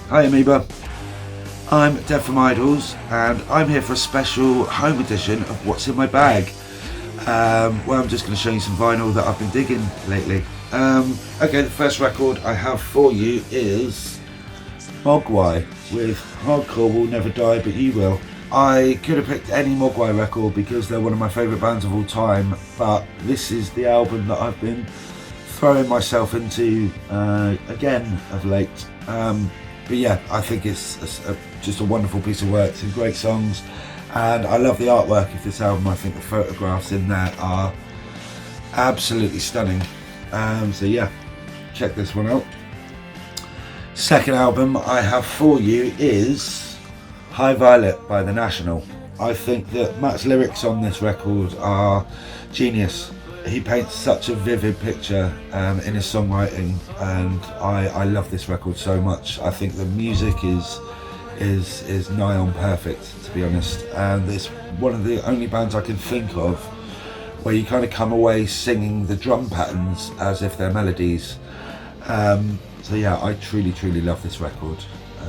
Hi Amoeba, I'm Dev from IDLES and I'm here for a special home edition of What's in My Bag, where I'm just going to show you some vinyl that I've been digging lately. Okay, the first record I have for you is Mogwai with Hardcore Will Never Die But You Will. I could have picked any Mogwai record because they're one of my favourite bands of all time, but this is the album that I've been throwing myself into again of late. But yeah, I think it's just a wonderful piece of work, some great songs, and I love the artwork of this album. I think the photographs in there are absolutely stunning. So yeah, check this one out. Second album I have for you is High Violet by The National. I think that Matt's lyrics on this record are genius. He paints such a vivid picture in his songwriting, and I love this record so much. I think the music is nigh on perfect, to be honest, and it's one of the only bands I can think of where you kind of come away singing the drum patterns as if they're melodies. So yeah, I truly love this record.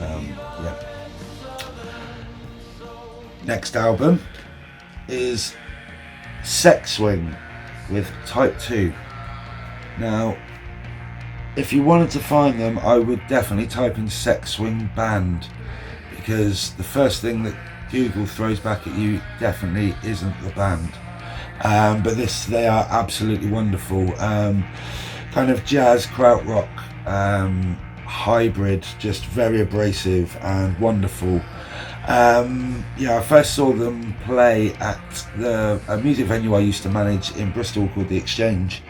Yeah. Next album is Sex Swing with Type 2. Now, if you wanted to find them, I would definitely type in Sex Swing Band, because the first thing that Google throws back at you definitely isn't the band. But they are absolutely wonderful. Kind of jazz, krautrock, hybrid, just very abrasive and wonderful. Yeah, I first saw them play at a music venue I used to manage in Bristol called The Exchange,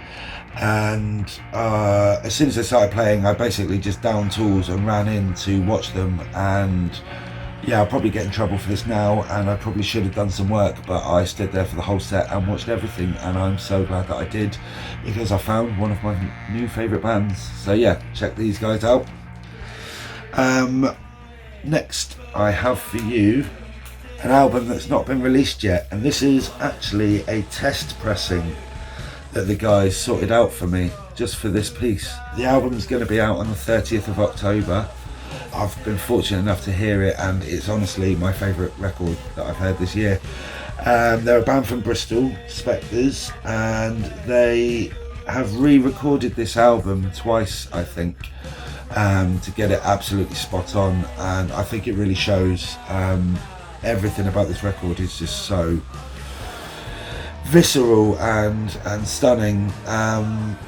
and as soon as they started playing, I basically just downed tools and ran in to watch them. And yeah, I'll probably get in trouble for this now, and I probably should have done some work, but I stood there for the whole set and watched everything, and I'm so glad that I did, because I found one of my new favourite bands. So yeah, check these guys out. Next I have for you an album that's not been released yet, and this is actually a test pressing that the guys sorted out for me just for this piece. The album's going to be out on the 30th of October. I've been fortunate enough to hear it, and it's honestly my favourite record that I've heard this year. They're a band from Bristol, Spectres, and they have re-recorded this album twice, I think, to get it absolutely spot on, and I think it really shows. Everything about this record is just so visceral and stunning.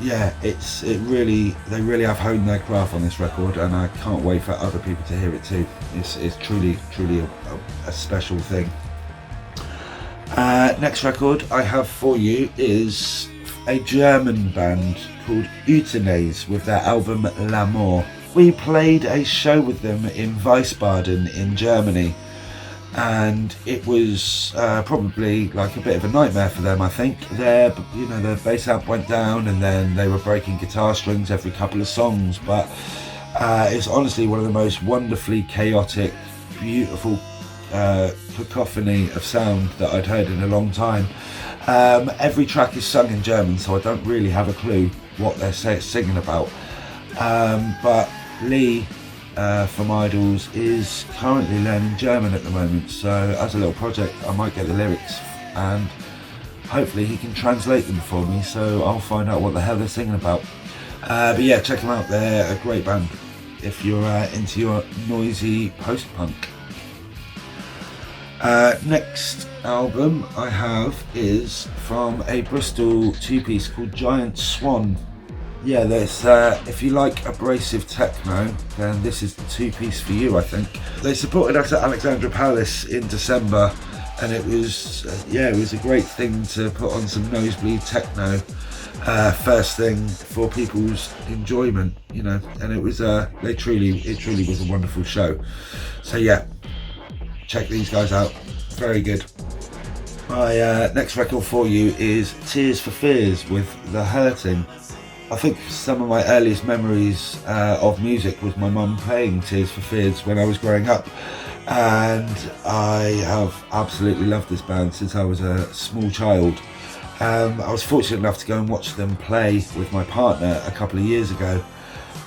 Yeah, they really have honed their craft on this record, and I can't wait for other people to hear it too. It's truly a special thing. Next record I have for you is a German band called Utenais with their album Lamore. We played a show with them in Wiesbaden in Germany, and it was probably like a bit of a nightmare for them. I think their bass amp went down, and then they were breaking guitar strings every couple of songs, but it's honestly one of the most wonderfully chaotic, beautiful cacophony of sound that I'd heard in a long time. Every track is sung in German, so I don't really have a clue what they're singing about, but Lee from IDLES is currently learning German at the moment, so as a little project I might get the lyrics and hopefully he can translate them for me, so I'll find out what the hell they're singing about. But yeah, check them out, they're a great band if you're into your noisy post-punk. Next album I have is from a Bristol two-piece called Giant Swan. Yeah, there's if you like abrasive techno, then this is the two-piece for you, I think. They supported us at Alexandra Palace in December, and it was a great thing to put on some nosebleed techno first thing for people's enjoyment, and it was it truly was a wonderful show. So yeah, check these guys out, very good. My next record for you is Tears for Fears with The Hurting. I think some of my earliest memories of music was my mum playing Tears for Fears when I was growing up, and I have absolutely loved this band since I was a small child. I was fortunate enough to go and watch them play with my partner a couple of years ago,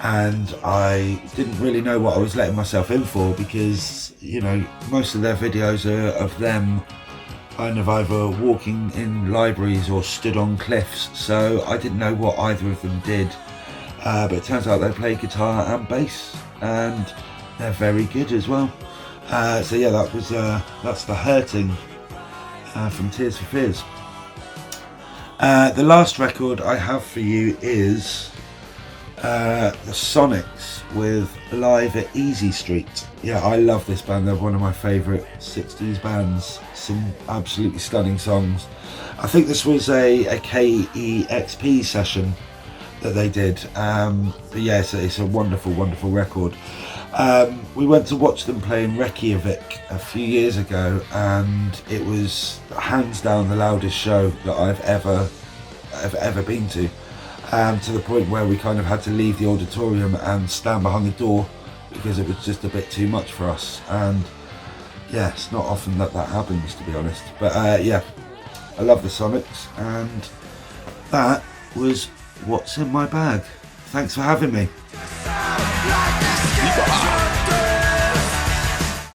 and I didn't really know what I was letting myself in for, because, you know, most of their videos are of them kind of either walking in libraries or stood on cliffs, so I didn't know what either of them did, but it turns out they play guitar and bass, and they're very good as well. So yeah, that's The Hurting from Tears for Fears. The last record I have for you is the Sonics with Live at Easy Street. Yeah, I love this band. They're one of my favourite 60s bands. Some absolutely stunning songs. I think this was a KEXP session that they did. But yeah, it's a wonderful, wonderful record. We went to watch them play in Reykjavik a few years ago, and it was hands down the loudest show that I've ever been to. To the point where we kind of had to leave the auditorium and stand behind the door because it was just a bit too much for us. And yeah, it's not often that happens, to be honest. But yeah, I love the Sonics, and that was What's in My Bag. Thanks for having me.